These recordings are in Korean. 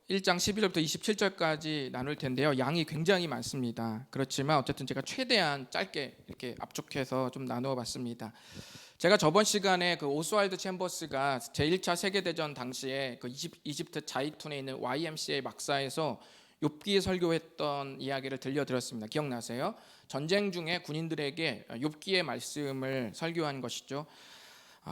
1장 11절부터 27절까지 나눌 텐데요. 양이 굉장히 많습니다. 그렇지만 어쨌든 제가 최대한 짧게 이렇게 압축해서 좀 나누어 봤습니다. 제가 저번 시간에 그 오스왈드 챔버스가 제1차 세계대전 당시에 그 이집트 자이툰에 있는 YMCA 막사에서 욥기 설교했던 이야기를 들려드렸습니다. 기억나세요? 전쟁 중에 군인들에게 욥기의 말씀을 설교한 것이죠.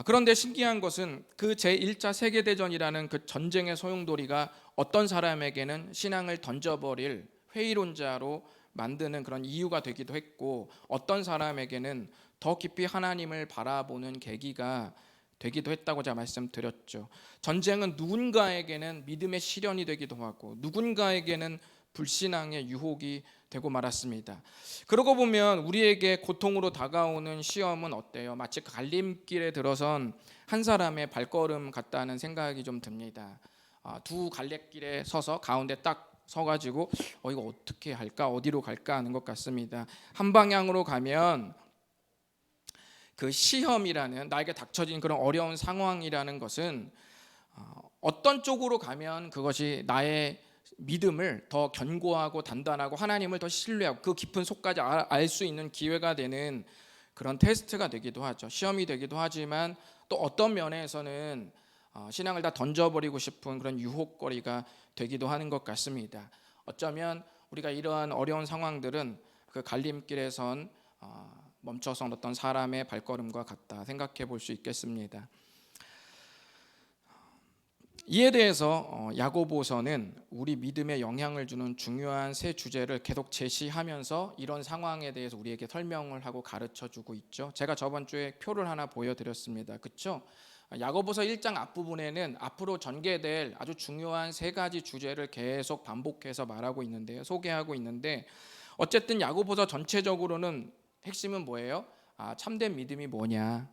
그런데 신기한 것은 그 제1차 세계대전이라는 그 전쟁의 소용돌이가 어떤 사람에게는 신앙을 던져버릴 회의론자로 만드는 그런 이유가 되기도 했고, 어떤 사람에게는 더 깊이 하나님을 바라보는 계기가 되기도 했다고 제가 말씀드렸죠. 전쟁은 누군가에게는 믿음의 시련이 되기도 하고 누군가에게는 불신앙의 유혹이 되고 말았습니다. 그러고 보면 우리에게 고통으로 다가오는 시험은 어때요? 마치 갈림길에 들어선 한 사람의 발걸음 같다는 생각이 좀 듭니다. 두 갈래길에 서서 가운데 딱 서가지고 이거 어떻게 할까, 어디로 갈까 하는 것 같습니다. 한 방향으로 가면 그 시험이라는, 나에게 닥쳐진 그런 어려운 상황이라는 것은 어떤 쪽으로 가면 그것이 나의 믿음을 더 견고하고 단단하고 하나님을 더 신뢰하고 그 깊은 속까지 알 수 있는 기회가 되는 그런 테스트가 되기도 하죠. 시험이 되기도 하지만 또 어떤 면에서는 신앙을 다 던져버리고 싶은 그런 유혹거리가 되기도 하는 것 같습니다. 어쩌면 우리가 이러한 어려운 상황들은 그 갈림길에 선 멈춰선 어떤 사람의 발걸음과 같다 생각해 볼 수 있겠습니다. 이에 대해서 야고보서는 우리 믿음에 영향을 주는 중요한 세 주제를 계속 제시하면서 이런 상황에 대해서 우리에게 설명을 하고 가르쳐주고 있죠. 제가 저번 주에 표를 하나 보여드렸습니다. 그렇죠? 야고보서 1장 앞부분에는 앞으로 전개될 아주 중요한 세 가지 주제를 계속 반복해서 말하고 있는데요, 소개하고 있는데, 어쨌든 야고보서 전체적으로는 핵심은 뭐예요? 참된 믿음이 뭐냐,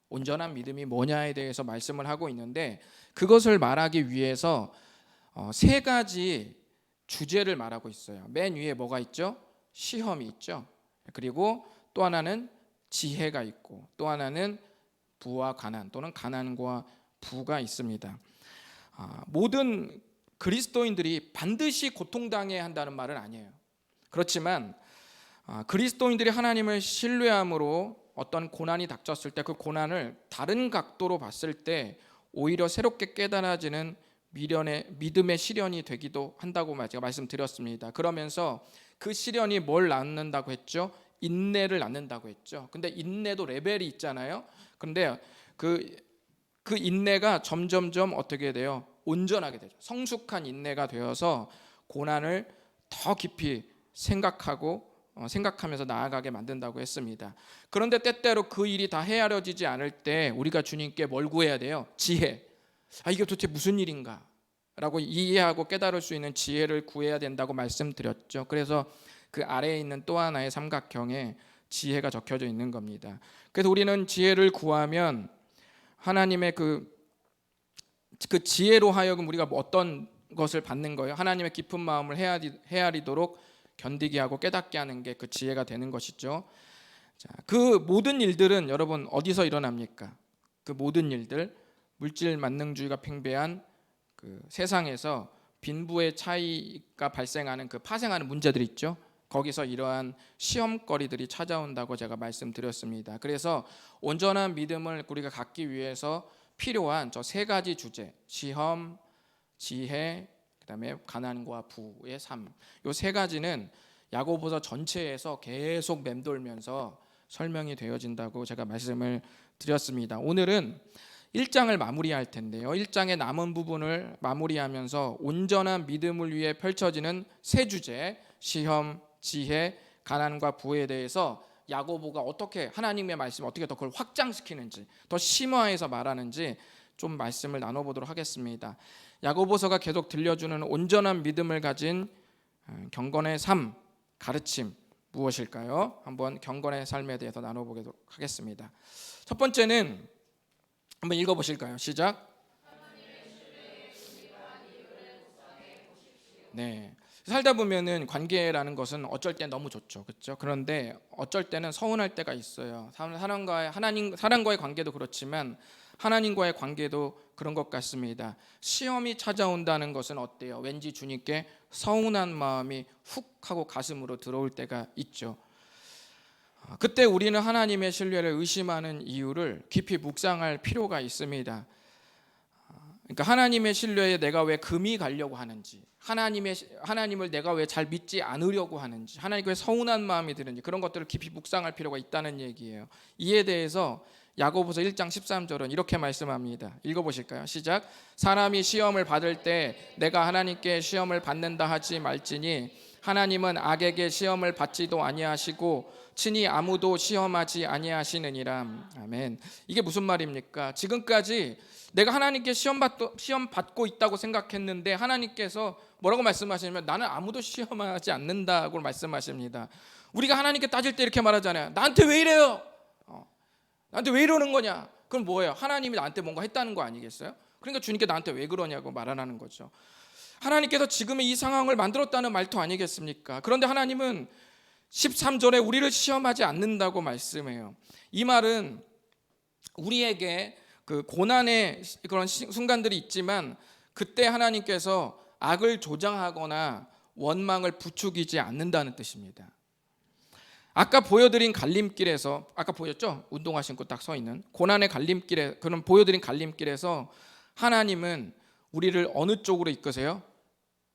온전한 믿음이 뭐냐에 대해서 말씀을 하고 있는데, 그것을 말하기 위해서 세 가지 주제를 말하고 있어요. 맨 위에 뭐가 있죠? 시험이 있죠. 그리고 또 하나는 지혜가 있고, 또 하나는 부와 가난 또는 가난과 부가 있습니다. 모든 그리스도인들이 반드시 고통당해야 한다는 말은 아니에요. 그렇지만 그리스도인들이 하나님을 신뢰함으로 어떤 고난이 닥쳤을 때 그 고난을 다른 각도로 봤을 때 오히려 새롭게 깨달아지는 믿음의 시련이 되기도 한다고 제가 말씀드렸습니다. 그러면서 그 시련이 뭘 낳는다고 했죠? 인내를 낳는다고 했죠. 근데 인내도 레벨이 있잖아요. 그런데 그 인내가 점점점 어떻게 돼요? 온전하게 되죠. 성숙한 인내가 되어서 고난을 더 깊이 생각하면서 나아가게 만든다고 했습니다. 그런데 때때로 그 일이 다 헤아려지지 않을 때 우리가 주님께 뭘 구해야 돼요? 지혜. 이게 도대체 무슨 일인가? 라고 이해하고 깨달을 수 있는 지혜를 구해야 된다고 말씀드렸죠. 그래서 그 아래에 있는 또 하나의 삼각형에 지혜가 적혀져 있는 겁니다. 그래서 우리는 지혜를 구하면 하나님의 그 지혜로 하여금 우리가 어떤 것을 받는 거예요? 하나님의 깊은 마음을 헤아리도록 견디게 하고 깨닫게 하는 게 그 지혜가 되는 것이죠. 자, 그 모든 일들은 여러분 어디서 일어납니까? 그 모든 일들, 물질 만능주의가 팽배한 그 세상에서 빈부의 차이가 발생하는 그 파생하는 문제들 있죠. 거기서 이러한 시험거리들이 찾아온다고 제가 말씀드렸습니다. 그래서 온전한 믿음을 우리가 갖기 위해서 필요한 저 세 가지 주제, 시험, 지혜, 그다음에 가난과 부의 삶, 이 세 가지는 야고보서 전체에서 계속 맴돌면서 설명이 되어진다고 제가 말씀을 드렸습니다. 오늘은 1장을 마무리할 텐데요, 1장의 남은 부분을 마무리하면서 온전한 믿음을 위해 펼쳐지는 세 주제, 시험, 지혜, 가난과 부에 대해서 야고보가 어떻게 하나님의 말씀을 어떻게 더 그걸 확장시키는지, 더 심화해서 말하는지 좀 말씀을 나눠보도록 하겠습니다. 야고보서가 계속 들려주는 온전한 믿음을 가진 경건의 삶, 가르침 무엇일까요? 한번 경건의 삶에 대해서 나눠보도록 하겠습니다. 첫 번째는 한번 읽어보실까요? 시작. 네. 살다 보면은 관계라는 것은 어쩔 때 너무 좋죠, 그렇죠? 그런데 어쩔 때는 서운할 때가 있어요. 사람과의 관계도 그렇지만 하나님과의 관계도 그런 것 같습니다. 시험이 찾아온다는 것은 어때요? 왠지 주님께 서운한 마음이 훅 하고 가슴으로 들어올 때가 있죠. 그때 우리는 하나님의 신뢰를 의심하는 이유를 깊이 묵상할 필요가 있습니다. 그러니까 하나님의 신뢰에 내가 왜 금이 가려고 하는지, 하나님을 내가 왜 잘 믿지 않으려고 하는지, 하나님께 왜 서운한 마음이 드는지, 그런 것들을 깊이 묵상할 필요가 있다는 얘기예요. 이에 대해서 야고보서 1장 13절은 이렇게 말씀합니다. 읽어보실까요? 시작. 사람이 시험을 받을 때 내가 하나님께 시험을 받는다 하지 말지니 하나님은 악에게 시험을 받지도 아니하시고 친히 아무도 시험하지 아니하시느니라. 아멘. 이게 무슨 말입니까? 지금까지 내가 하나님께 시험 받고 있다고 생각했는데 하나님께서 뭐라고 말씀하시냐면 나는 아무도 시험하지 않는다고 말씀하십니다. 우리가 하나님께 따질 때 이렇게 말하잖아요. 나한테 왜 이래요? 나한테 왜 이러는 거냐? 그럼 뭐예요? 하나님이 나한테 뭔가 했다는 거 아니겠어요? 그러니까 주님께 나한테 왜 그러냐고 말하는 거죠. 하나님께서 지금의 이 상황을 만들었다는 말도 아니겠습니까? 그런데 하나님은 13절에 우리를 시험하지 않는다고 말씀해요. 이 말은 우리에게 그 고난의 그런 순간들이 있지만 그때 하나님께서 악을 조장하거나 원망을 부추기지 않는다는 뜻입니다. 아까 보여드린 갈림길에서, 아까 보였죠? 운동화 신고 딱 서 있는 고난의 갈림길에, 그런 보여드린 갈림길에서 하나님은 우리를 어느 쪽으로 이끄세요?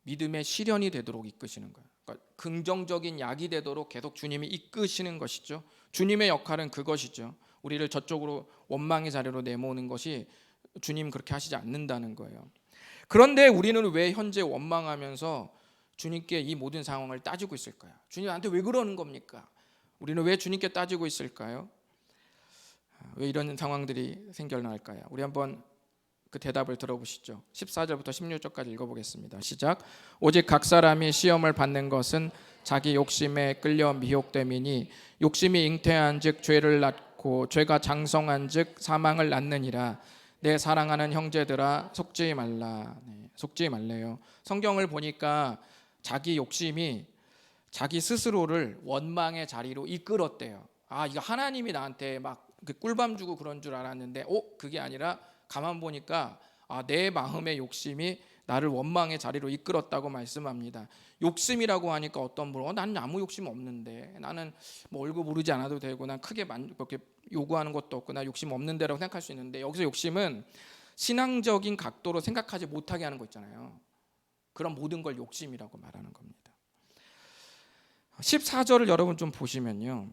믿음의 실현이 되도록 이끄시는 거예요. 그러니까 긍정적인 약이 되도록 계속 주님이 이끄시는 것이죠. 주님의 역할은 그것이죠. 우리를 저쪽으로 원망의 자리로 내모으는 것이 주님 그렇게 하시지 않는다는 거예요. 그런데 우리는 왜 현재 원망하면서 주님께 이 모든 상황을 따지고 있을까요? 주님 나한테 왜 그러는 겁니까? 우리는 왜 주님께 따지고 있을까요? 왜 이런 상황들이 생겨날까요? 우리 한번 그 대답을 들어보시죠. 14절부터 16절까지 읽어보겠습니다. 시작. 오직 각 사람이 시험을 받는 것은 자기 욕심에 끌려 미혹됨이니 욕심이 잉태한즉 죄를 낳고 죄가 장성한즉 사망을 낳느니라. 내 사랑하는 형제들아 속지 말라. 속지 말래요. 성경을 보니까 자기 욕심이 자기 스스로를 원망의 자리로 이끌었대요. 이거 하나님이 나한테 막 꿀밤 주고 그런 줄 알았는데 그게 아니라 가만 보니까 내 마음의 욕심이 나를 원망의 자리로 이끌었다고 말씀합니다. 욕심이라고 하니까 어떤 분은 나는 아무 욕심 없는데, 나는 뭐 월급 오르지 않아도 되고, 난 크게 그렇게 요구하는 것도 없고, 나 욕심 없는데라고 생각할 수 있는데, 여기서 욕심은 신앙적인 각도로 생각하지 못하게 하는 거 있잖아요. 그런 모든 걸 욕심이라고 말하는 겁니다. 14절을 여러분 좀 보시면요,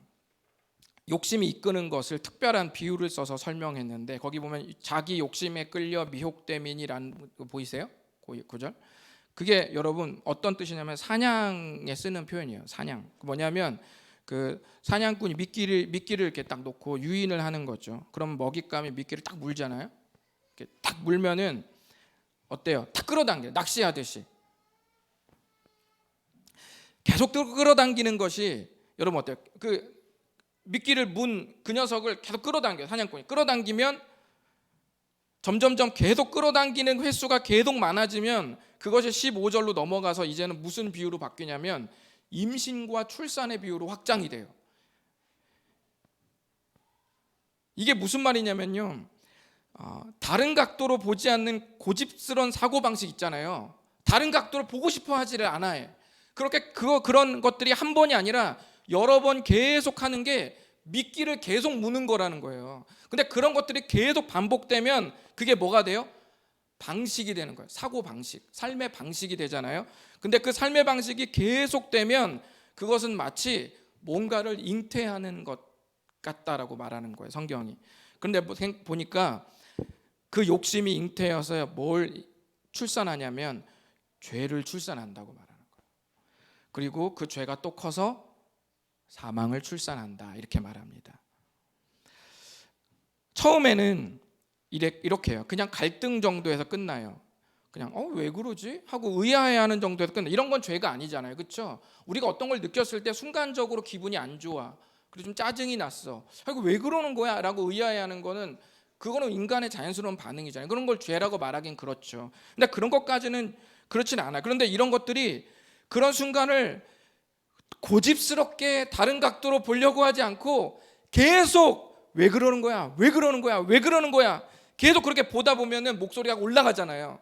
욕심이 이끄는 것을 특별한 비유를 써서 설명했는데 거기 보면 자기 욕심에 끌려 미혹됨이니라는 거 보이세요? 구절. 그게 여러분 어떤 뜻이냐면 사냥에 쓰는 표현이에요. 사냥. 뭐냐면 그 사냥꾼이 미끼를 이렇게 딱 놓고 유인을 하는 거죠. 그럼 먹잇감이 미끼를 딱 물잖아요. 이렇게 딱 물면은 어때요? 딱 끌어당겨요. 낚시하듯이. 계속 끌어당기는 것이 여러분 어때요? 그 미끼를 문 그 녀석을 계속 끌어당겨요. 사냥꾼이 끌어당기면 점점점 계속 끌어당기는 횟수가 계속 많아지면 그것이 15절로 넘어가서 이제는 무슨 비유로 바뀌냐면 임신과 출산의 비유로 확장이 돼요. 이게 무슨 말이냐면요, 다른 각도로 보지 않는 고집스러운 사고방식 있잖아요. 다른 각도로 보고 싶어 하지를 않아요. 그런 것들이 한 번이 아니라 여러 번 계속 하는 게 미끼를 계속 무는 거라는 거예요. 근데 그런 것들이 계속 반복되면 그게 뭐가 돼요? 방식이 되는 거예요. 사고 방식, 삶의 방식이 되잖아요. 근데 그 삶의 방식이 계속되면 그것은 마치 뭔가를 잉태하는 것 같다라고 말하는 거예요, 성경이. 그런데 보니까 그 욕심이 잉태여서 뭘 출산하냐면 죄를 출산한다고 말하는 거예요. 그리고 그 죄가 또 커서 사망을 출산한다 이렇게 말합니다. 처음에는 이렇게 해요. 그냥 갈등 정도에서 끝나요. 그냥 왜 그러지? 하고 의아해하는 정도에서 끝나. 이런 건 죄가 아니잖아요, 그렇죠? 우리가 어떤 걸 느꼈을 때 순간적으로 기분이 안 좋아, 그리고 좀 짜증이 났어. 아이고 왜 그러는 거야? 라고 의아해하는 거는 그거는 인간의 자연스러운 반응이잖아요. 그런 걸 죄라고 말하긴 그렇죠. 근데 그런 것까지는 그렇진 않아요. 그런데 이런 것들이 그런 순간을 고집스럽게 다른 각도로 보려고 하지 않고 계속 왜 그러는 거야? 왜 그러는 거야? 왜 그러는 거야? 계속 그렇게 보다 보면은 목소리가 올라가잖아요.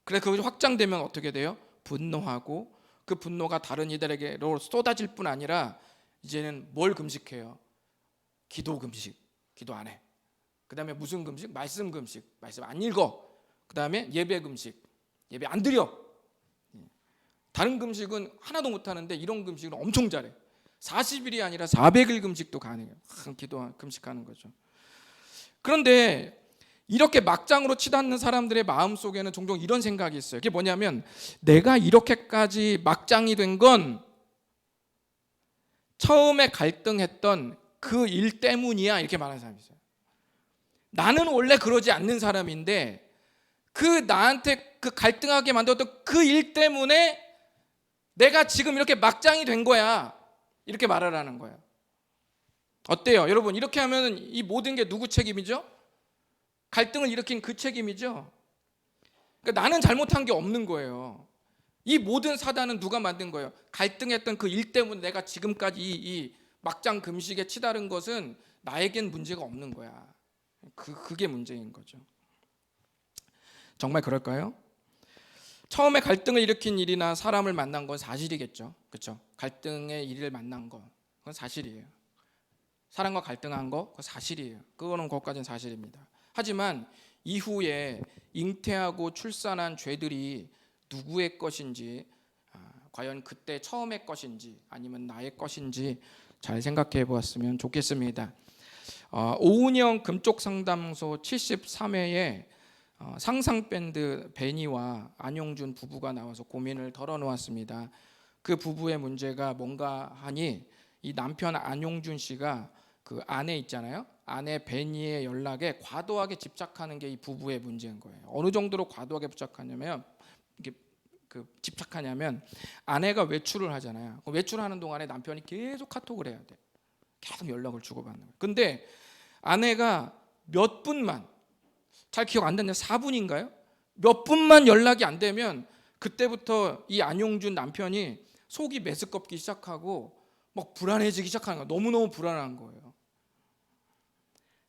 그래서 그것이 확장되면 어떻게 돼요? 분노하고 그 분노가 다른 이들에게로 쏟아질 뿐 아니라 이제는 뭘 금식해요? 기도 금식, 기도 안 해. 그 다음에 무슨 금식? 말씀 금식, 말씀 안 읽어. 그 다음에 예배 금식, 예배 안 드려. 다른 금식은 하나도 못하는데 이런 금식은 엄청 잘해. 40일이 아니라 400일 금식도 가능해요. 기도 금식하는 거죠. 그런데 이렇게 막장으로 치닫는 사람들의 마음속에는 종종 이런 생각이 있어요. 그게 뭐냐면 내가 이렇게까지 막장이 된 건 처음에 갈등했던 그 일 때문이야, 이렇게 말하는 사람이 있어요. 나는 원래 그러지 않는 사람인데 그 나한테 그 갈등하게 만들었던 그 일 때문에 내가 지금 이렇게 막장이 된 거야, 이렇게 말을 하는 거예요. 어때요? 여러분, 이렇게 하면 이 모든 게 누구 책임이죠? 갈등을 일으킨 그 책임이죠. 그러니까 나는 잘못한 게 없는 거예요. 이 모든 사단은 누가 만든 거예요? 갈등했던 그 일 때문에 내가 지금까지 이 막장 금식에 치달은 것은 나에겐 문제가 없는 거야. 그게 문제인 거죠. 정말 그럴까요? 처음에 갈등을 일으킨 일이나 사람을 만난 건 사실이겠죠. 그렇죠? 갈등의 일을 만난 거, 그건 사실이에요. 사람과 갈등한 거, 그건 사실이에요. 그거까지는 사실입니다. 하지만 이후에 잉태하고 출산한 죄들이 누구의 것인지, 과연 그때 처음의 것인지 아니면 나의 것인지 잘 생각해 보았으면 좋겠습니다. 오은영 금쪽상담소 73회에 상상밴드 베니와 안용준 부부가 나와서 고민을 털어놓았습니다. 그 부부의 문제가 뭔가 하니 이 남편 안용준 씨가 그 아내 있잖아요. 아내 베니의 연락에 과도하게 집착하는 게 이 부부의 문제인 거예요. 어느 정도로 과도하게 집착하냐면 아내가 외출을 하잖아요. 외출하는 동안에 남편이 계속 카톡을 해야 돼. 계속 연락을 주고받는 거예요. 근데 아내가 몇 분만, 잘 기억 안 나는데 4분인가요? 몇 분만 연락이 안 되면 그때부터 이 안용준 남편이 속이 메스껍기 시작하고 막 불안해지기 시작하는 거예요. 너무너무 불안한 거예요.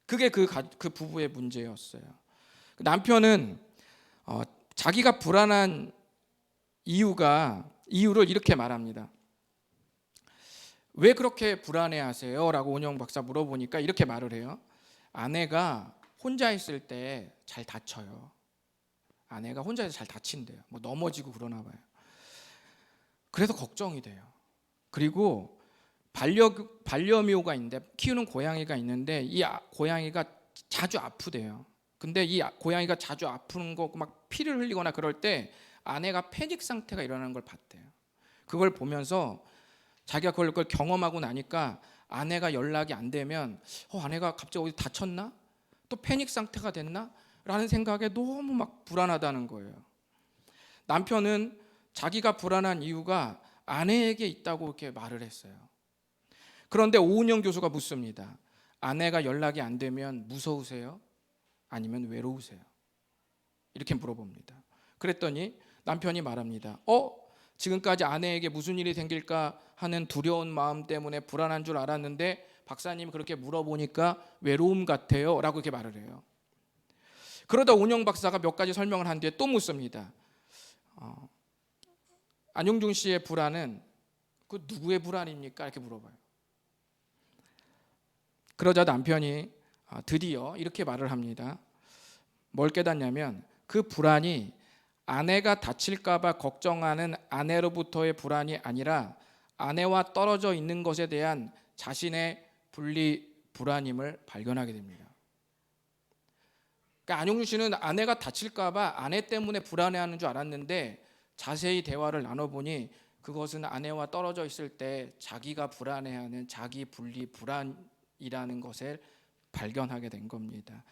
그게 그 부부의 문제였어요. 남편은 자기가 불안한 이유를 이렇게 말합니다. 왜 그렇게 불안해하세요? 라고 온영 박사 물어보니까 이렇게 말을 해요. 아내가 혼자 있을 때 잘 다쳐요. 아내가 혼자 있을 때 잘 다친대요. 뭐 넘어지고 그러나 봐요. 그래서 걱정이 돼요. 그리고 반려묘가 있는데, 키우는 고양이가 있는데 이 고양이가 자주 아프대요. 근데 이 고양이가 자주 아픈 거 막 피를 흘리거나 그럴 때 아내가 패닉 상태가 일어나는 걸 봤대요. 그걸 보면서 자기가 그걸 경험하고 나니까 아내가 연락이 안 되면 아내가 갑자기 어디 다쳤나? 또 패닉 상태가 됐나? 라는 생각에 너무 막 불안하다는 거예요. 남편은 자기가 불안한 이유가 아내에게 있다고 이렇게 말을 했어요. 그런데 오은영 교수가 묻습니다. 아내가 연락이 안 되면 무서우세요? 아니면 외로우세요? 이렇게 물어봅니다. 그랬더니 남편이 말합니다. 지금까지 아내에게 무슨 일이 생길까 하는 두려운 마음 때문에 불안한 줄 알았는데 박사님이 그렇게 물어보니까 외로움 같아요 라고 이렇게 말을 해요. 그러다 온영 박사가 몇 가지 설명을 한 뒤에 또 묻습니다. 안용준 씨의 불안은 그 누구의 불안입니까? 이렇게 물어봐요. 그러자 남편이 드디어 이렇게 말을 합니다. 뭘 깨닫냐면 그 불안이 아내가 다칠까 봐 걱정하는 아내로부터의 불안이 아니라 아내와 떨어져 있는 것에 대한 자신의 불안임을 발견하게 됩니다. 그러니까 안용준 씨는 아내가 다칠까 봐 아내 때문에 불안해하는 줄 알았는데 자세히 대화를 나눠보니 그것은 아내와 떨어져 있을 때 자기가 불안해하는 자기 불안이라는 것을 발견하게 된 겁니다.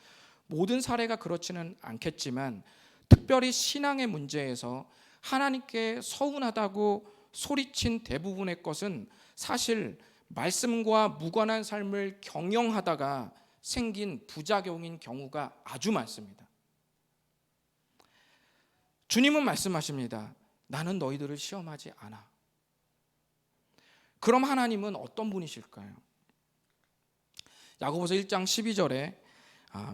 모든 사례가 그렇지는 않겠지만 특별히 신앙의 문제에서 하나님께 서운하다고 소리친 대부분의 것은 사실 말씀과 무관한 삶을 경영하다가 생긴 부작용인 경우가 아주 많습니다. 주님은 말씀하십니다. 나는 너희들을 시험하지 않아. 그럼 하나님은 어떤 분이실까요? 야고보서 1장 12절에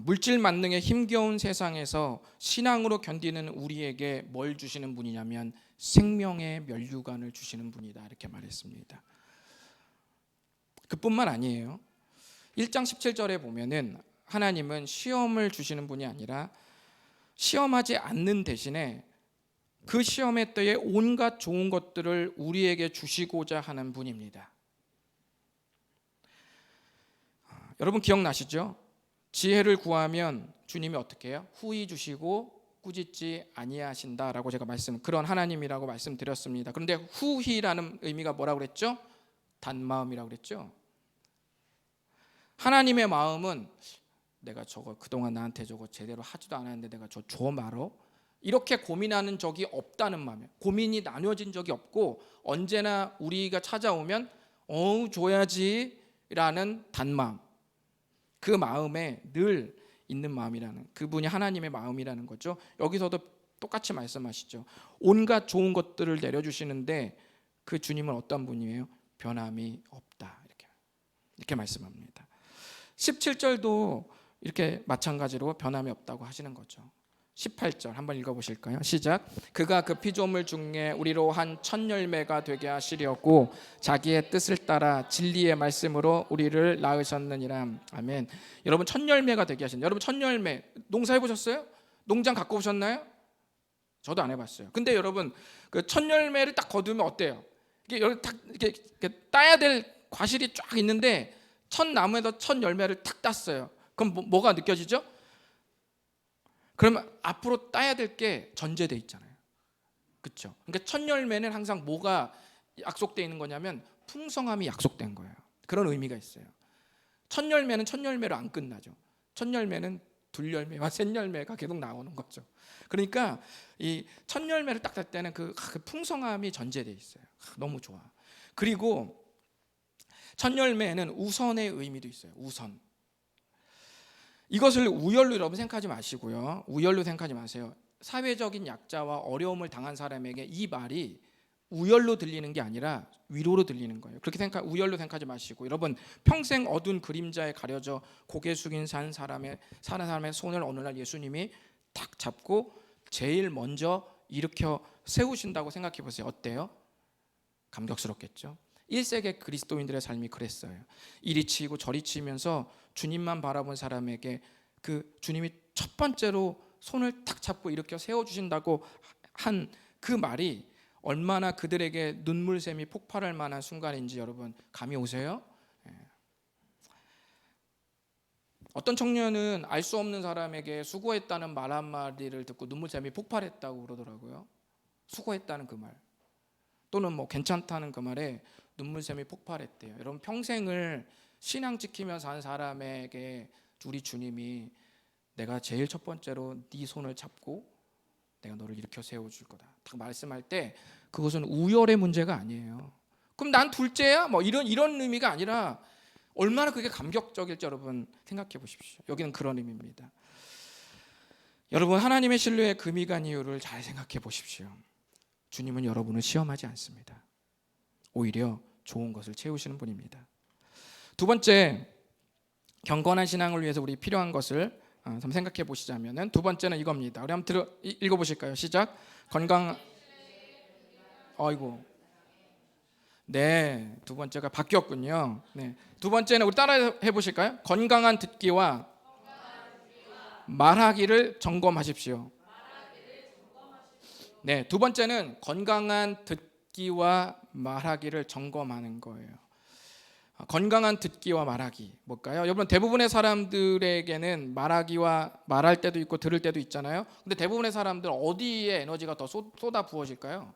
물질 만능의 힘겨운 세상에서 신앙으로 견디는 우리에게 뭘 주시는 분이냐면 생명의 면류관을 주시는 분이다, 이렇게 말했습니다. 그뿐만 아니에요. 1장 17절에 보면은 하나님은 시험을 주시는 분이 아니라 시험하지 않는 대신에 그 시험의 때에 온갖 좋은 것들을 우리에게 주시고자 하는 분입니다. 여러분 기억나시죠? 지혜를 구하면 주님이 어떻게 해요? 후히 주시고 꾸짖지 아니하신다라고 제가 그런 하나님이라고 말씀드렸습니다. 그런데 후히라는 의미가 뭐라고 그랬죠? 단마음이라고 그랬죠. 하나님의 마음은 내가 저거 그동안 나한테 저거 제대로 하지도 않았는데 내가 저 줘 말어? 이렇게 고민하는 적이 없다는 마음이에요. 고민이 나눠진 적이 없고 언제나 우리가 찾아오면 줘야지 라는 단마음, 그 마음에 늘 있는 마음이라는, 그분이 하나님의 마음이라는 거죠. 여기서도 똑같이 말씀하시죠. 온갖 좋은 것들을 내려주시는데 그 주님은 어떤 분이에요? 변함이 없다, 이렇게 말씀합니다. 17절도 이렇게 마찬가지로 변함이 없다고 하시는 거죠. 18절 한번 읽어보실까요? 시작. 그가 그 피조물 중에 우리로 한 첫 열매가 되게 하시려고 자기의 뜻을 따라 진리의 말씀으로 우리를 낳으셨느니라. 아멘. 여러분 첫 열매가 되게 하신, 여러분 첫 열매 농사 해보셨어요? 농장 갖고 오셨나요? 저도 안 해봤어요. 근데 여러분 그 첫 열매를 딱 거두면 어때요? 이게 여기 딱 이렇게 따야 될 과실이 쫙 있는데 첫 나무에다 첫 열매를 탁 땄어요. 그럼 뭐가 느껴지죠? 그러면 앞으로 따야 될 게 전제돼 있잖아요. 그렇죠? 그러니까 첫 열매는 항상 뭐가 약속되어 있는 거냐면 풍성함이 약속된 거예요. 그런 의미가 있어요. 첫 열매는 첫 열매로 안 끝나죠. 첫 열매는 둘 열매와 셋 열매가 계속 나오는 거죠. 그러니까 이 첫 열매를 딱 딸 때는 그 풍성함이 전제돼 있어요. 너무 좋아. 그리고 첫 열매에는 우선의 의미도 있어요. 우선. 이것을 우열로 여러분 생각하지 마시고요. 우열로 생각하지 마세요. 사회적인 약자와 어려움을 당한 사람에게 이 말이 우열로 들리는 게 아니라 위로로 들리는 거예요. 그렇게 우열로 생각하지 마시고, 여러분 평생 어두운 그림자에 가려져 고개 숙인 사는 사람의 손을 어느 날 예수님이 탁 잡고 제일 먼저 일으켜 세우신다고 생각해 보세요. 어때요? 감격스럽겠죠? 1세기 그리스도인들의 삶이 그랬어요. 이리 치이고 저리 치면서 주님만 바라본 사람에게 그 주님이 첫 번째로 손을 탁 잡고 일으켜 세워주신다고 한 그 말이 얼마나 그들에게 눈물샘이 폭발할 만한 순간인지 여러분 감이 오세요? 어떤 청년은 알 수 없는 사람에게 수고했다는 말 한마디를 듣고 눈물샘이 폭발했다고 그러더라고요. 수고했다는 그 말, 또는 뭐 괜찮다는 그 말에 눈물샘이 폭발했대요. 여러분 평생을 신앙 지키며 산 사람에게 우리 주님이 내가 제일 첫 번째로 네 손을 잡고 내가 너를 일으켜 세워줄 거다 딱 말씀할 때 그것은 우열의 문제가 아니에요. 그럼 난 둘째야? 뭐 이런 의미가 아니라 얼마나 그게 감격적일지 여러분 생각해 보십시오. 여기는 그런 의미입니다. 여러분 하나님의 신뢰의 금이간 이유를 잘 생각해 보십시오. 주님은 여러분을 시험하지 않습니다. 오히려 좋은 것을 채우시는 분입니다. 두 번째, 경건한 신앙을 위해서 우리 필요한 것을 한번 생각해 보시자면은 두 번째는 이겁니다. 우리 한번 읽어보실까요? 시작. 아이고, 네, 두 번째가 바뀌었군요. 네, 두 번째는 우리 따라 해보실까요? 건강한 듣기와 말하기를 점검하십시오. 네, 두 번째는 건강한 듣기와 말하기를 점검하는 거예요. 건강한 듣기와 말하기 뭘까요? 여러분 대부분의 사람들에게는 말하기와 말할 때도 있고 들을 때도 있잖아요. 근데 대부분의 사람들 어디에 에너지가 더 쏟아 부어질까요?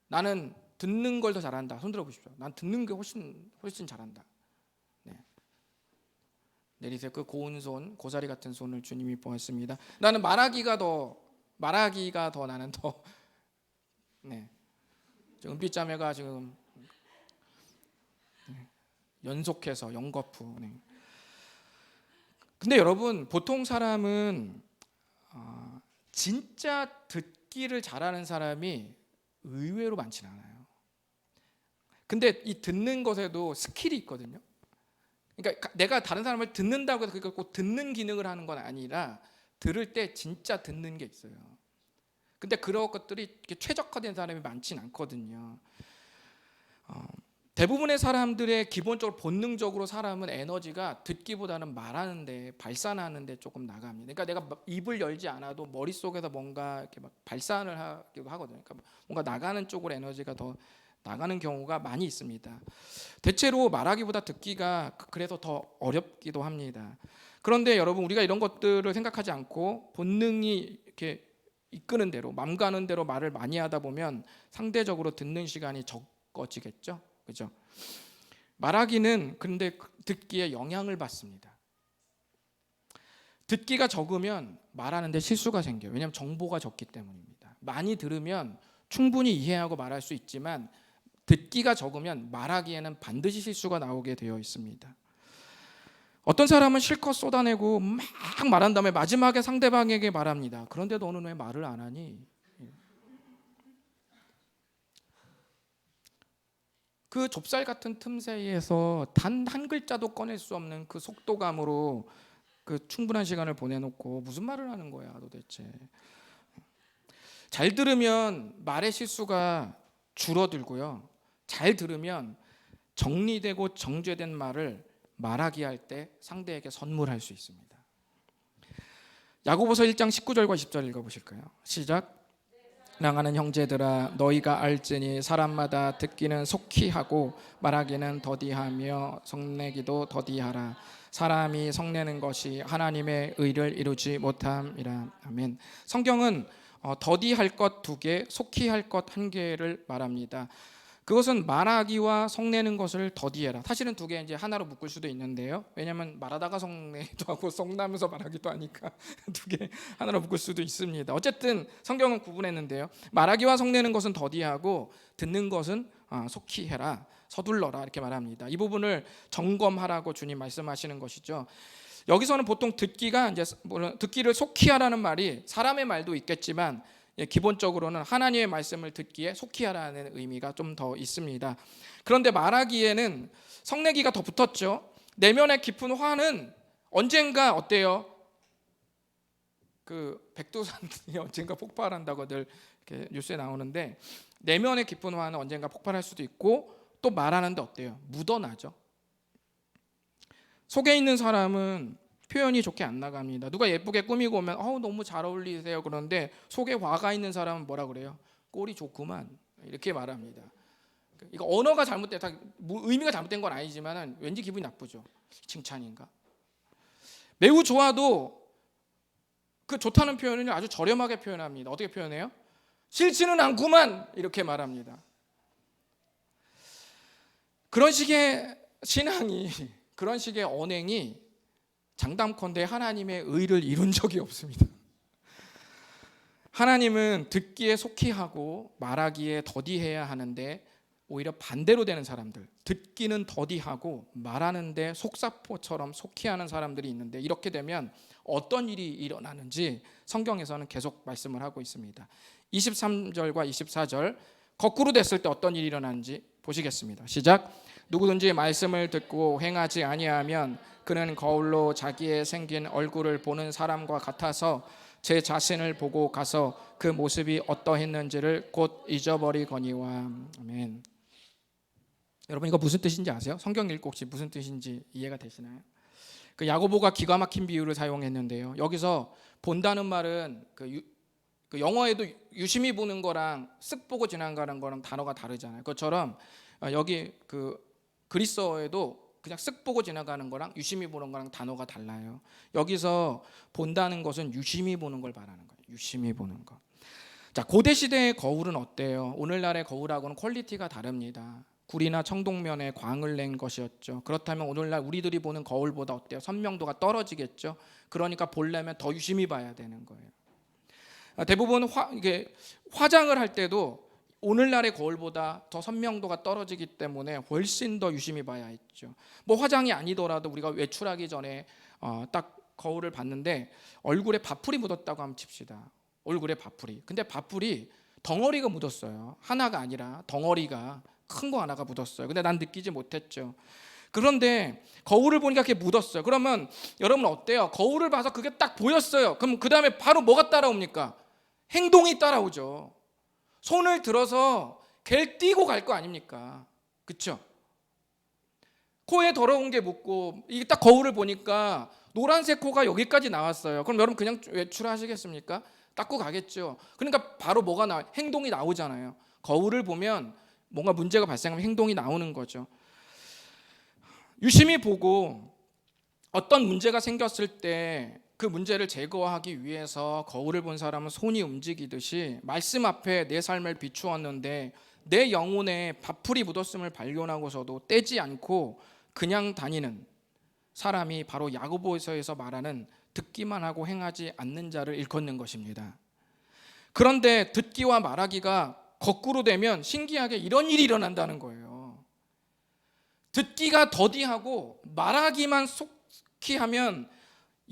나는 듣는 걸 더 잘한다. 손 들어 보십시오. 난 듣는 게 훨씬 잘한다. 네. 내리세요. 그 고운 손, 고사리 같은 손을 주님이 보았습니다. 나는 말하기가 더 나는 더 네. 은빛자매가 지금 연속해서 연거푸. 네. 근데 여러분 보통 사람은 진짜 듣기를 잘하는 사람이 의외로 많지는 않아요. 근데 이 듣는 것에도 스킬이 있거든요. 그러니까 내가 다른 사람을 듣는다고 해서 그게 꼭 듣는 기능을 하는 건 아니라 들을 때 진짜 듣는 게 있어요. 근데 그런 것들이 이렇게 최적화된 사람이 많진 않거든요. 대부분의 사람들의 기본적으로 본능적으로 사람은 에너지가 듣기보다는 말하는데 발산하는데 조금 나갑니다. 그러니까 내가 입을 열지 않아도 머릿속에서 뭔가 이렇게 막 발산을 하기도 하거든요. 그러니까 뭔가 나가는 쪽으로 에너지가 더 나가는 경우가 많이 있습니다. 대체로 말하기보다 듣기가 그래서 더 어렵기도 합니다. 그런데 여러분, 우리가 이런 것들을 생각하지 않고 본능이 이렇게 이끄는 대로, 맘 가는 대로 말을 많이 하다 보면 상대적으로 듣는 시간이 적어지겠죠. 그죠? 말하기는 근데 듣기에 영향을 받습니다. 듣기가 적으면 말하는데 실수가 생겨요. 왜냐하면 정보가 적기 때문입니다. 많이 들으면 충분히 이해하고 말할 수 있지만 듣기가 적으면 말하기에는 반드시 실수가 나오게 되어 있습니다. 어떤 사람은 실컷 쏟아내고 막 말한 다음에 마지막에 상대방에게 말합니다. 그런데 너는 왜 말을 안 하니? 그 좁쌀 같은 틈 사이에서 단 한 글자도 꺼낼 수 없는 그 속도감으로 그 충분한 시간을 보내놓고 무슨 말을 하는 거야 도대체. 잘 들으면 말의 실수가 줄어들고요. 잘 들으면 정리되고 정제된 말을 말하기 할 때 상대에게 선물할 수 있습니다. 야고보서 1장 19절과 20절 읽어보실까요? 시작. 사랑하는 형제들아, 너희가 알지니 사람마다 듣기는 속히 하고 말하기는 더디하며 성내기도 더디하라. 사람이 성내는 것이 하나님의 의를 이루지 못함이라. 아멘. 성경은 더디할 것 2개, 속히 할 것 1개를 말합니다. 그것은 말하기와 성내는 것을 더디해라. 사실은 2개 이제 하나로 묶을 수도 있는데요. 왜냐하면 말하다가 성내기도 하고 성나면서 말하기도 하니까 2개 하나로 묶을 수도 있습니다. 어쨌든 성경은 구분했는데요. 말하기와 성내는 것은 더디하고 듣는 것은 속히 해라, 서둘러라 이렇게 말합니다. 이 부분을 점검하라고 주님 말씀하시는 것이죠. 여기서는 보통 듣기가 이제 듣기를 속히 하라는 말이 사람의 말도 있겠지만 기본적으로는 하나님의 말씀을 듣기에 속히 하라는 의미가 좀 더 있습니다. 그런데 말하기에는 성내기가 더 붙었죠. 내면의 깊은 화는 언젠가 어때요? 그 백두산이 언젠가 폭발한다고 늘 이렇게 뉴스에 나오는데, 내면의 깊은 화는 언젠가 폭발할 수도 있고 또 말하는데 어때요? 묻어나죠. 속에 있는 사람은 표현이 좋게 안 나갑니다. 누가 예쁘게 꾸미고 오면 너무 잘 어울리세요. 그런데 속에 화가 있는 사람은 뭐라 그래요? 꼴이 좋구만 이렇게 말합니다. 이거 언어가 잘못됐다, 의미가 잘못된 건 아니지만 왠지 기분이 나쁘죠. 칭찬인가? 매우 좋아도 그 좋다는 표현을 아주 저렴하게 표현합니다. 어떻게 표현해요? 싫지는 않구만 이렇게 말합니다. 그런 식의 신앙이, 그런 식의 언행이 장담컨대 하나님의 의를 이룬 적이 없습니다. 하나님은 듣기에 속히 하고 말하기에 더디해야 하는데 오히려 반대로 되는 사람들, 듣기는 더디하고 말하는데 속사포처럼 속히 하는 사람들이 있는데, 이렇게 되면 어떤 일이 일어나는지 성경에서는 계속 말씀을 하고 있습니다. 23절과 24절 거꾸로 됐을 때 어떤 일이 일어나는지 보시겠습니다. 시작. 누구든지 말씀을 듣고 행하지 아니하면 그는 거울로 자기의 생긴 얼굴을 보는 사람과 같아서 제 자신을 보고 가서 그 모습이 어떠했는지를 곧 잊어버리거니와. 아멘. 여러분, 이거 무슨 뜻인지 아세요? 성경 읽고 혹시 무슨 뜻인지 이해가 되시나요? 그 야고보가 기가 막힌 비유를 사용했는데요. 여기서 본다는 말은 그 영어에도 유심히 보는 거랑 쓱 보고 지나가는 거랑 단어가 다르잖아요. 그것처럼 여기 그 그리스어에도 그냥 쓱 보고 지나가는 거랑 유심히 보는 거랑 단어가 달라요. 여기서 본다는 것은 유심히 보는 걸 말하는 거예요. 유심히 보는 거. 자, 고대 시대의 거울은 어때요? 오늘날의 거울하고는 퀄리티가 다릅니다. 구리나 청동면에 광을 낸 것이었죠. 그렇다면 오늘날 우리들이 보는 거울보다 어때요? 선명도가 떨어지겠죠. 그러니까 보려면 더 유심히 봐야 되는 거예요. 대부분 이게 화장을 할 때도 오늘날의 거울보다 더 선명도가 떨어지기 때문에 훨씬 더 유심히 봐야 했죠. 뭐 화장이 아니더라도 우리가 외출하기 전에 딱 거울을 봤는데 얼굴에 밥풀이 묻었다고 한번 칩시다. 얼굴에 밥풀이. 근데 밥풀이 덩어리가 묻었어요. 하나가 아니라 덩어리가 큰 거 하나가 묻었어요. 근데 난 느끼지 못했죠. 그런데 거울을 보니까 그게 묻었어요. 그러면 여러분 어때요? 거울을 봐서 그게 딱 보였어요. 그럼 그 다음에 바로 뭐가 따라옵니까? 행동이 따라오죠. 손을 들어서 겔 띄고 갈 거 아닙니까? 그렇죠? 코에 더러운 게 묻고 이게 딱 거울을 보니까 노란색 코가 여기까지 나왔어요. 그럼 여러분 그냥 외출하시겠습니까? 닦고 가겠죠. 그러니까 바로 뭐가 나와요? 행동이 나오잖아요. 거울을 보면 뭔가 문제가 발생하면 행동이 나오는 거죠. 유심히 보고 어떤 문제가 생겼을 때 그 문제를 제거하기 위해서 거울을 본 사람은 손이 움직이듯이 말씀 앞에 내 삶을 비추었는데 내 영혼에 밥풀이 묻었음을 발견하고서도 떼지 않고 그냥 다니는 사람이 바로 야고보서에서 말하는 듣기만 하고 행하지 않는 자를 일컫는 것입니다. 그런데 듣기와 말하기가 거꾸로 되면 신기하게 이런 일이 일어난다는 거예요. 듣기가 더디하고 말하기만 속히 하면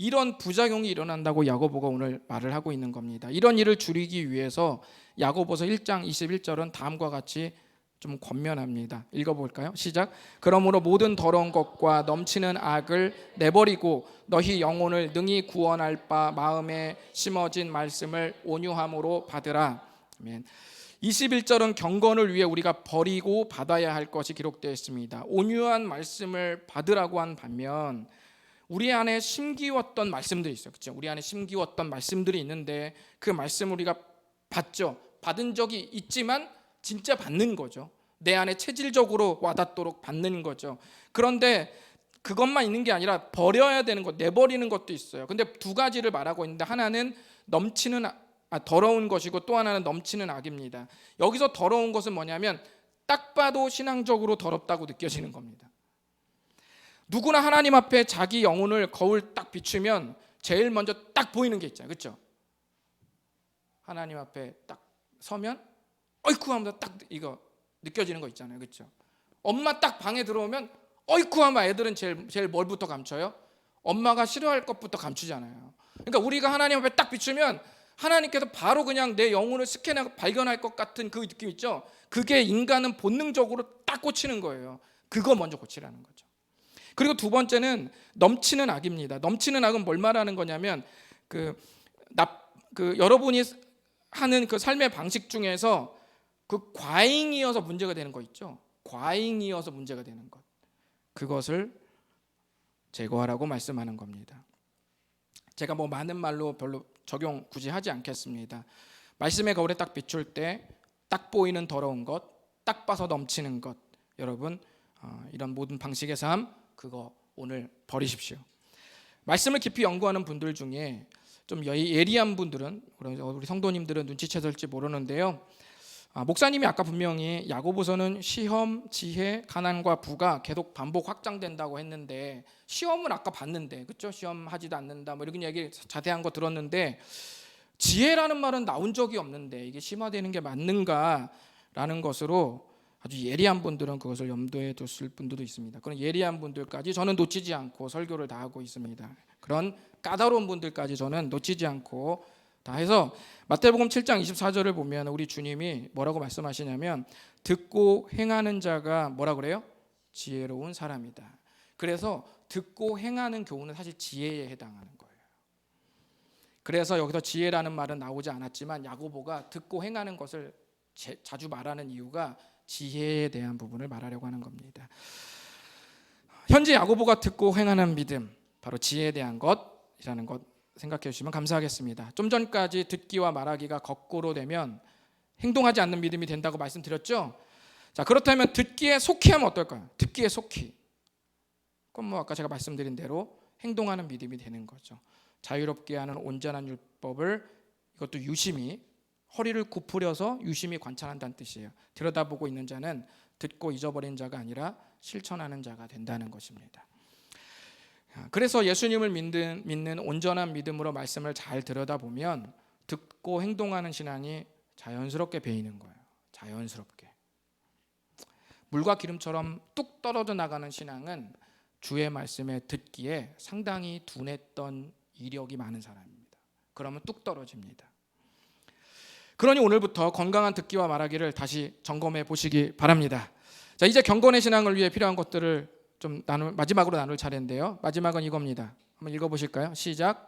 이런 부작용이 일어난다고 야고보가 오늘 말을 하고 있는 겁니다. 이런 일을 줄이기 위해서 야고보서 1장 21절은 다음과 같이 좀 권면합니다. 읽어볼까요? 시작. 그러므로 모든 더러운 것과 넘치는 악을 내버리고 너희 영혼을 능히 구원할 바 마음에 심어진 말씀을 온유함으로 받으라. 아멘. 21절은 경건을 위해 우리가 버리고 받아야 할 것이 기록되어 있습니다. 온유한 말씀을 받으라고 한 반면 우리 안에 심기웠던 말씀들이 있어요. 그렇죠? 우리 안에 심기웠던 말씀들이 있는데 그 말씀을 우리가 받죠. 받은 적이 있지만 진짜 받는 거죠. 내 안에 체질적으로 와닿도록 받는 거죠. 그런데 그것만 있는 게 아니라 버려야 되는 것, 내버리는 것도 있어요. 근데 두 가지를 말하고 있는데 하나는 넘치는 더러운 것이고 또 하나는 넘치는 악입니다. 여기서 더러운 것은 뭐냐면 딱 봐도 신앙적으로 더럽다고 느껴지는 겁니다. 누구나 하나님 앞에 자기 영혼을 거울 딱 비추면 제일 먼저 딱 보이는 게 있잖아요. 그렇죠? 하나님 앞에 딱 서면 어이쿠 하면서 딱 이거 느껴지는 거 있잖아요. 그렇죠? 엄마 딱 방에 들어오면 어이쿠 하면 애들은 제일 뭘부터 감춰요? 엄마가 싫어할 것부터 감추잖아요. 그러니까 우리가 하나님 앞에 딱 비추면 하나님께서 바로 그냥 내 영혼을 스캔하고 발견할 것 같은 그 느낌 있죠? 그게 인간은 본능적으로 딱 꽂히는 거예요. 그거 먼저 고치라는 거죠. 그리고 두 번째는 넘치는 악입니다. 넘치는 악은 뭘 말하는 거냐면 여러분이 하는 그 삶의 방식 중에서 그 과잉이어서 문제가 되는 거 있죠. 과잉이어서 문제가 되는 것. 그것을 제거하라고 말씀하는 겁니다. 제가 뭐 많은 말로 별로 적용 굳이 하지 않겠습니다. 말씀의 거울에 딱 비출 때 딱 보이는 더러운 것, 딱 봐서 넘치는 것. 여러분 이런 모든 방식의 삶 그거 오늘 버리십시오. 말씀을 깊이 연구하는 분들 중에 좀 예리한 분들은 우리 성도님들은 눈치채실지 모르는데요. 목사님이 아까 분명히 야고보서는 시험, 지혜, 가난과 부가 계속 반복 확장된다고 했는데 시험은 아까 봤는데 그렇죠? 시험 하지도 않는다 뭐 이런 얘기 자세한 거 들었는데 지혜라는 말은 나온 적이 없는데 이게 심화되는 게 맞는가라는 것으로 아주 예리한 분들은 그것을 염두에 두실 분들도 있습니다. 그런 예리한 분들까지 저는 놓치지 않고 설교를 다 하고 있습니다. 그런 까다로운 분들까지 저는 놓치지 않고 다 해서 마태복음 7장 24절을 보면 우리 주님이 뭐라고 말씀하시냐면 듣고 행하는 자가 뭐라 그래요? 지혜로운 사람이다. 그래서 듣고 행하는 교훈은 사실 지혜에 해당하는 거예요. 그래서 여기서 지혜라는 말은 나오지 않았지만 야고보가 듣고 행하는 것을 자주 말하는 이유가 지혜에 대한 부분을 말하려고 하는 겁니다. 현재 야고보가 듣고 행하는 믿음, 바로 지혜에 대한 것이라는 것 생각해 주시면 감사하겠습니다. 좀 전까지 듣기와 말하기가 거꾸로 되면 행동하지 않는 믿음이 된다고 말씀드렸죠. 자, 그렇다면 듣기에 속히 하면 어떨까요? 듣기에 속히. 그건 뭐 아까 제가 말씀드린 대로 행동하는 믿음이 되는 거죠. 자유롭게 하는 온전한 율법을 이것도 유심히 허리를 굽으려서 유심히 관찰한다는 뜻이에요. 들여다보고 있는 자는 듣고 잊어버린 자가 아니라 실천하는 자가 된다는 것입니다. 그래서 예수님을 믿는 온전한 믿음으로 말씀을 잘 들여다보면 듣고 행동하는 신앙이 자연스럽게 배이는 거예요. 자연스럽게. 물과 기름처럼 뚝 떨어져 나가는 신앙은 주의 말씀에 듣기에 상당히 둔했던 이력이 많은 사람입니다. 그러면 뚝 떨어집니다. 그러니 오늘부터 건강한 듣기와 말하기를 다시 점검해 보시기 바랍니다. 자, 이제 경건의 신앙을 위해 필요한 것들을 좀 마지막으로 나눌 차례인데요. 마지막은 이겁니다. 한번 읽어보실까요? 시작.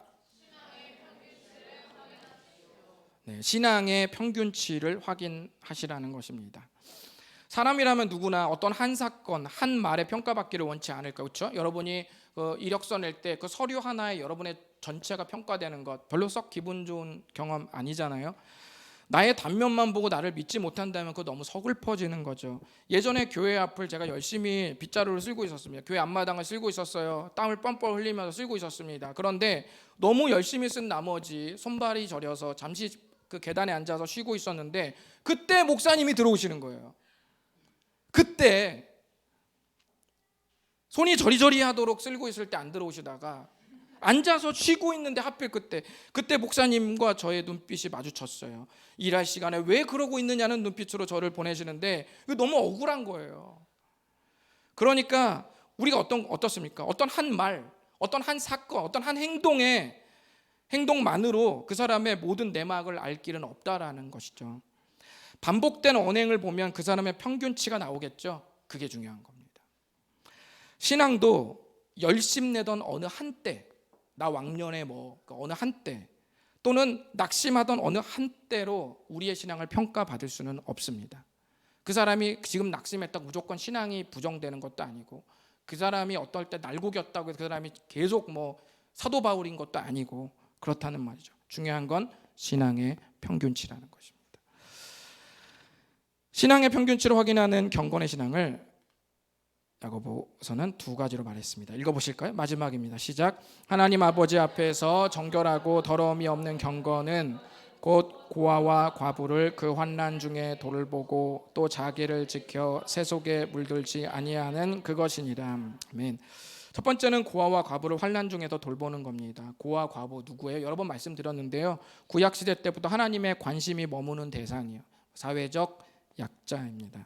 네, 신앙의 평균치를 확인하시라는 것입니다. 사람이라면 누구나 어떤 한 사건, 한 말에 평가받기를 원치 않을까, 그렇죠? 여러분이 이력서 낼 때 그 서류 하나에 여러분의 전체가 평가되는 것 별로 썩 기분 좋은 경험 아니잖아요. 나의 단면만 보고 나를 믿지 못한다면 그거 너무 서글퍼지는 거죠. 예전에 교회 앞을 제가 열심히 빗자루를 쓸고 있었습니다. 교회 앞마당을 쓸고 있었어요. 땀을 뻘뻘 흘리면서 쓸고 있었습니다. 그런데 너무 열심히 쓴 나머지 손발이 저려서 잠시 그 계단에 앉아서 쉬고 있었는데 그때 목사님이 들어오시는 거예요. 그때 손이 저리저리 하도록 쓸고 있을 때 안 들어오시다가 앉아서 쉬고 있는데 하필 그때 목사님과 저의 눈빛이 마주쳤어요. 일할 시간에 왜 그러고 있느냐는 눈빛으로 저를 보내시는데 이거 너무 억울한 거예요. 그러니까 우리가 어떻습니까? 어떤 한 말, 어떤 한 사건, 어떤 한 행동만으로 그 사람의 모든 내막을 알 길은 없다라는 것이죠. 반복된 언행을 보면 그 사람의 평균치가 나오겠죠. 그게 중요한 겁니다. 신앙도 열심내던 어느 한때, 나 왕년에 어느 한때 또는 낙심하던 어느 한때로 우리의 신앙을 평가받을 수는 없습니다. 그 사람이 지금 낙심했다고 무조건 신앙이 부정되는 것도 아니고 그 사람이 어떨 때 날고겼다고 해서 그 사람이 계속 사도 바울인 것도 아니고 그렇다는 말이죠. 중요한 건 신앙의 평균치라는 것입니다. 신앙의 평균치를 확인하는 경건의 신앙을 야고보서는 두 가지로 말했습니다. 읽어보실까요? 마지막입니다. 시작. 하나님 아버지 앞에서 정결하고 더러움이 없는 경건은 곧 고아와 과부를 그 환난 중에 돌보고 또 자기를 지켜 세 속에 물들지 아니하는 그것이니라. 아멘. 첫 번째는 고아와 과부를 환난 중에서 돌보는 겁니다. 고아 과부 누구예요? 여러 번 말씀드렸는데요. 구약 시대 때부터 하나님의 관심이 머무는 대상이에요. 사회적 약자입니다.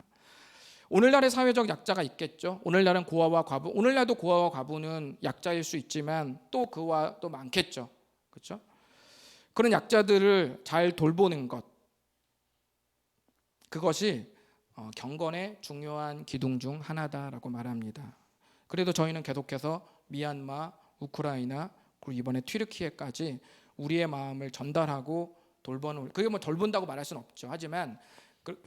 오늘날의 사회적 약자가 있겠죠. 오늘날은 고아와 과부, 오늘날도 고아와 과부는 약자일 수 있지만 또 그와 또 많겠죠. 그렇죠? 그런 약자들을 잘 돌보는 것, 그것이 경건의 중요한 기둥 중 하나다라고 말합니다. 그래도 저희는 계속해서 미얀마, 우크라이나 그리고 이번에 튀르키예까지 우리의 마음을 전달하고 돌보는, 그게 돌본다고 말할 수는 없죠. 하지만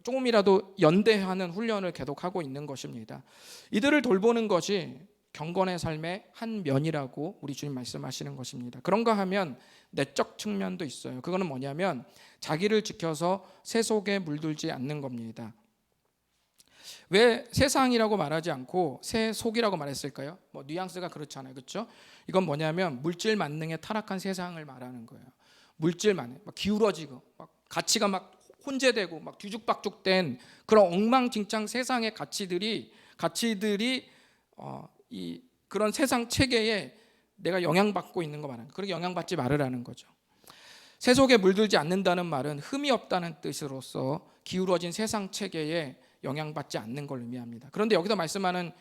조금이라도 연대하는 훈련을 계속하고 있는 것입니다. 이들을 돌보는 것이 경건의 삶의 한 면이라고 우리 주님 말씀하시는 것입니다. 그런가 하면 내적 측면도 있어요. 그거는 뭐냐면 자기를 지켜서 세 속에 물들지 않는 겁니다. 왜 세상이라고 말하지 않고 세 속이라고 말했을까요? 뉘앙스가 그렇잖아요. 그렇죠? 이건 뭐냐면 물질 만능에 타락한 세상을 말하는 거예요. 물질 만능, 기울어지고 가치가 혼재되고 뒤죽박죽된 그런 엉망진창 세상의 가치들이 그런 세상 체계에 내가 영향받고 있는 거 말하는 거예요. 그렇게 영향받지 말으라는 거죠. 세 속에 물들지 않는다는 말은 흠이 없다는 뜻으로서 기울어진 세상 체계에 영향받지 않는 걸 의미합니다. 그런데 여기서 말씀하는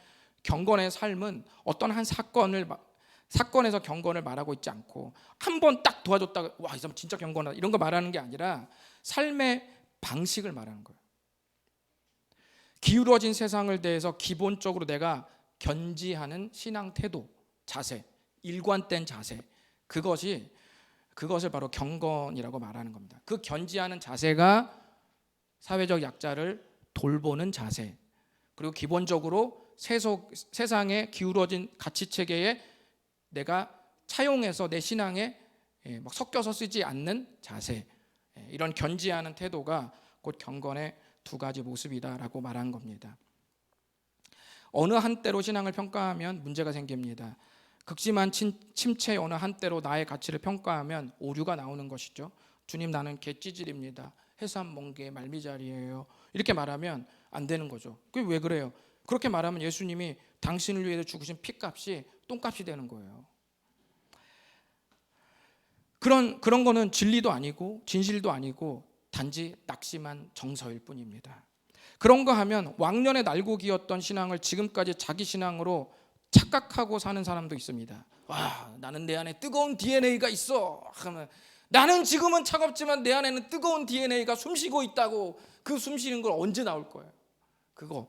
경건의 삶은 어떤 한 사건에서 경건을 말하고 있지 않고 한 번 딱 도와줬다가 와, 이 사람 진짜 경건하다 이런 거 말하는 게 아니라 삶의 방식을 말하는 거예요. 기울어진 세상을 대해서 기본적으로 내가 견지하는 신앙 태도, 자세, 일관된 자세, 그것을 바로 경건이라고 말하는 겁니다. 그 견지하는 자세가 사회적 약자를 돌보는 자세, 그리고 기본적으로 세상의 기울어진 가치체계에 내가 차용해서 내 신앙에 섞여서 쓰지 않는 자세, 이런 견지하는 태도가 곧 경건의 두 가지 모습이다라고 말한 겁니다. 어느 한때로 신앙을 평가하면 문제가 생깁니다. 극심한 침체의 어느 한때로 나의 가치를 평가하면 오류가 나오는 것이죠. 주님, 나는 개찌질입니다. 해삼 멍게 말미잘이에요. 이렇게 말하면 안 되는 거죠. 그게 왜 그래요? 그렇게 말하면 예수님이 당신을 위해서 죽으신 피값이 똥값이 되는 거예요. 그런 거는 진리도 아니고 진실도 아니고 단지 낙심한 정서일 뿐입니다. 그런가 하면 왕년에 날고기였던 신앙을 지금까지 자기 신앙으로 착각하고 사는 사람도 있습니다. 와, 나는 내 안에 뜨거운 DNA가 있어. 나는 지금은 차갑지만 내 안에는 뜨거운 DNA가 숨쉬고 있다고. 그 숨쉬는 걸 언제 나올 거예요? 그거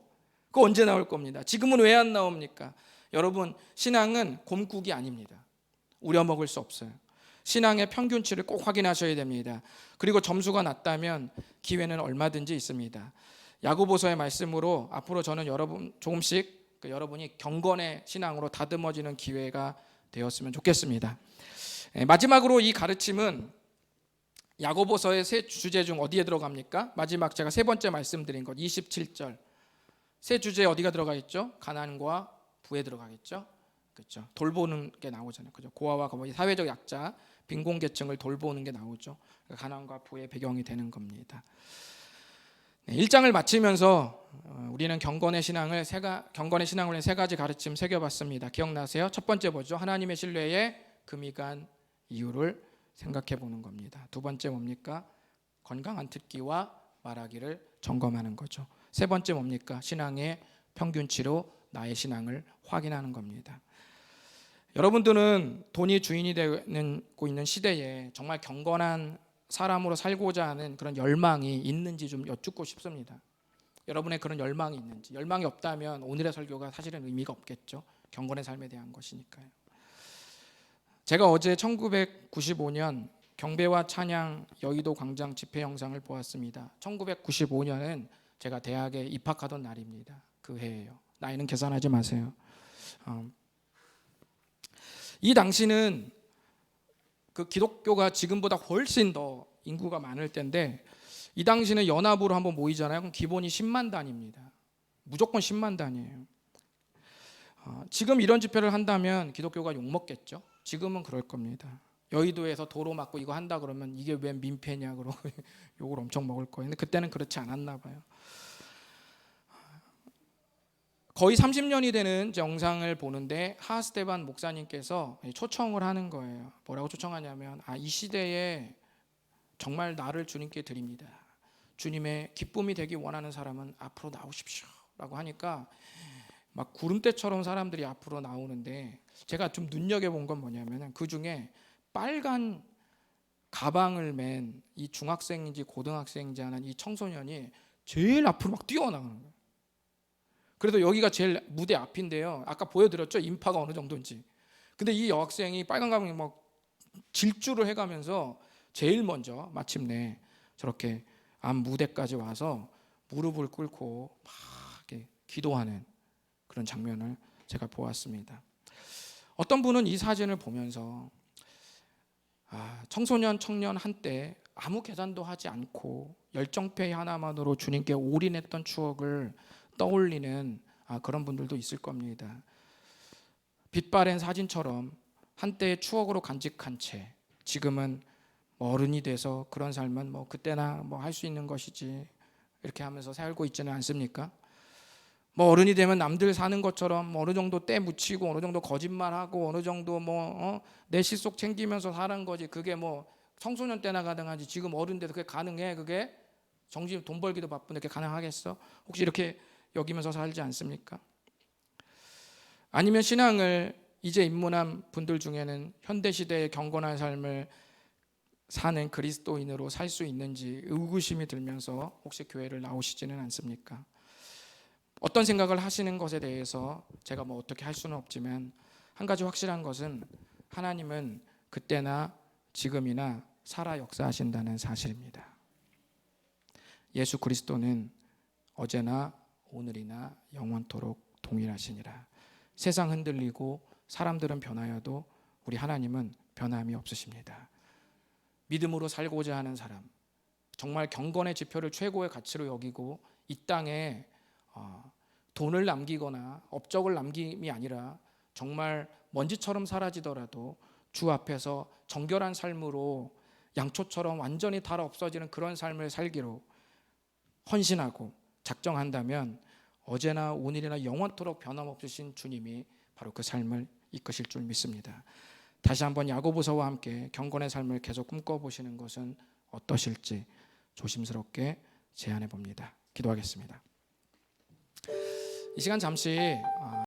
언제 나올 겁니다. 지금은 왜 안 나옵니까? 여러분, 신앙은 곰국이 아닙니다. 우려먹을 수 없어요. 신앙의 평균치를 꼭 확인하셔야 됩니다. 그리고 점수가 낮다면 기회는 얼마든지 있습니다. 야고보서의 말씀으로 앞으로 저는 여러분 조금씩 여러분이 경건의 신앙으로 다듬어지는 기회가 되었으면 좋겠습니다. 마지막으로 이 가르침은 야고보서의 세 주제 중 어디에 들어갑니까? 마지막 제가 세 번째 말씀드린 것 27절. 세 주제에 어디가 들어가 있죠? 가난과 부에 들어가겠죠. 그렇죠. 돌보는 게 나오잖아요. 그죠? 고아와 거의 사회적 약자, 빈곤계층을 돌보는 게 나오죠. 가난과 부의 배경이 되는 겁니다. 1장을 마치면서 우리는 경건의 신앙을 위해 세 가지 가르침 새겨봤습니다. 기억나세요? 첫 번째 뭐죠? 하나님의 신뢰에 금이 간 이유를 생각해 보는 겁니다. 두 번째 뭡니까? 건강한 듣기와 말하기를 점검하는 거죠. 세 번째 뭡니까? 신앙의 평균치로 나의 신앙을 확인하는 겁니다. 여러분들은 돈이 주인이 되고 있는 시대에 정말 경건한 사람으로 살고자 하는 그런 열망이 있는지 좀 여쭙고 싶습니다. 여러분의 그런 열망이 있는지. 열망이 없다면 오늘의 설교가 사실은 의미가 없겠죠. 경건의 삶에 대한 것이니까요. 제가 어제 1995년 경배와 찬양 여의도 광장 집회 영상을 보았습니다. 1995년은 제가 대학에 입학하던 날입니다. 그 해예요. 나이는 계산하지 마세요. 이 당시는 그 기독교가 지금보다 훨씬 더 인구가 많을 때인데 이 당시는 연합으로 한번 모이잖아요. 그럼 기본이 10만 단위입니다. 무조건 10만 단위예요. 지금 이런 집회를 한다면 기독교가 욕먹겠죠. 지금은 그럴 겁니다. 여의도에서 도로 막고 이거 한다 그러면 이게 왜 민폐냐 그러고 욕을 엄청 먹을 거예요. 근데 그때는 그렇지 않았나 봐요. 거의 30년이 되는 영상을 보는데 하스테반 목사님께서 초청을 하는 거예요. 뭐라고 초청하냐면 이 시대에 정말 나를 주님께 드립니다. 주님의 기쁨이 되기 원하는 사람은 앞으로 나오십시오 라고 하니까 막 구름대처럼 사람들이 앞으로 나오는데 제가 좀 눈여겨본 건 뭐냐면 그 중에 빨간 가방을 맨 이 중학생인지 고등학생인지 하는 이 청소년이 제일 앞으로 막 뛰어나가는 거예요. 그래도 여기가 제일 무대 앞인데요. 아까 보여드렸죠? 인파가 어느 정도인지. 근데 이 여학생이 빨간 가방에 막 질주를 해가면서 제일 먼저 마침내 저렇게 앞 무대까지 와서 무릎을 꿇고 막 이렇게 기도하는 그런 장면을 제가 보았습니다. 어떤 분은 이 사진을 보면서 청소년 청년 한때 아무 계산도 하지 않고 열정페이 하나만으로 주님께 올인했던 추억을 떠올리는 그런 분들도 있을 겁니다. 빛바랜 사진처럼 한때의 추억으로 간직한 채 지금은 어른이 돼서 그런 삶은 그때나 할 수 있는 것이지 이렇게 하면서 살고 있지는 않습니까? 어른이 되면 남들 사는 것처럼 어느 정도 때 묻히고 어느 정도 거짓말하고 어느 정도 내 실속 챙기면서 사는 거지. 그게 청소년 때나 가능하지. 지금 어른 돼도 그게 가능해? 그게 정신 돈 벌기도 바쁜데 그게 가능하겠어? 혹시 이렇게 여기면서 살지 않습니까? 아니면 신앙을 이제 입문한 분들 중에는 현대시대의 경건한 삶을 사는 그리스도인으로 살 수 있는지 의구심이 들면서 혹시 교회를 나오시지는 않습니까? 어떤 생각을 하시는 것에 대해서 제가 어떻게 할 수는 없지만 한 가지 확실한 것은 하나님은 그때나 지금이나 살아 역사하신다는 사실입니다. 예수 그리스도는 어제나 오늘이나 영원토록 동일하시니라. 세상 흔들리고 사람들은 변하여도 우리 하나님은 변함이 없으십니다. 믿음으로 살고자 하는 사람, 정말 경건의 지표를 최고의 가치로 여기고 이 땅에 돈을 남기거나 업적을 남김이 아니라 정말 먼지처럼 사라지더라도 주 앞에서 정결한 삶으로 양초처럼 완전히 닳아 없어지는 그런 삶을 살기로 헌신하고 작정한다면 어제나 오늘이나 영원토록 변함없으신 주님이 바로 그 삶을 이끄실 줄 믿습니다. 다시 한번 야고보서와 함께 경건의 삶을 계속 꿈꿔보시는 것은 어떠실지 조심스럽게 제안해 봅니다. 기도하겠습니다. 이 시간 잠시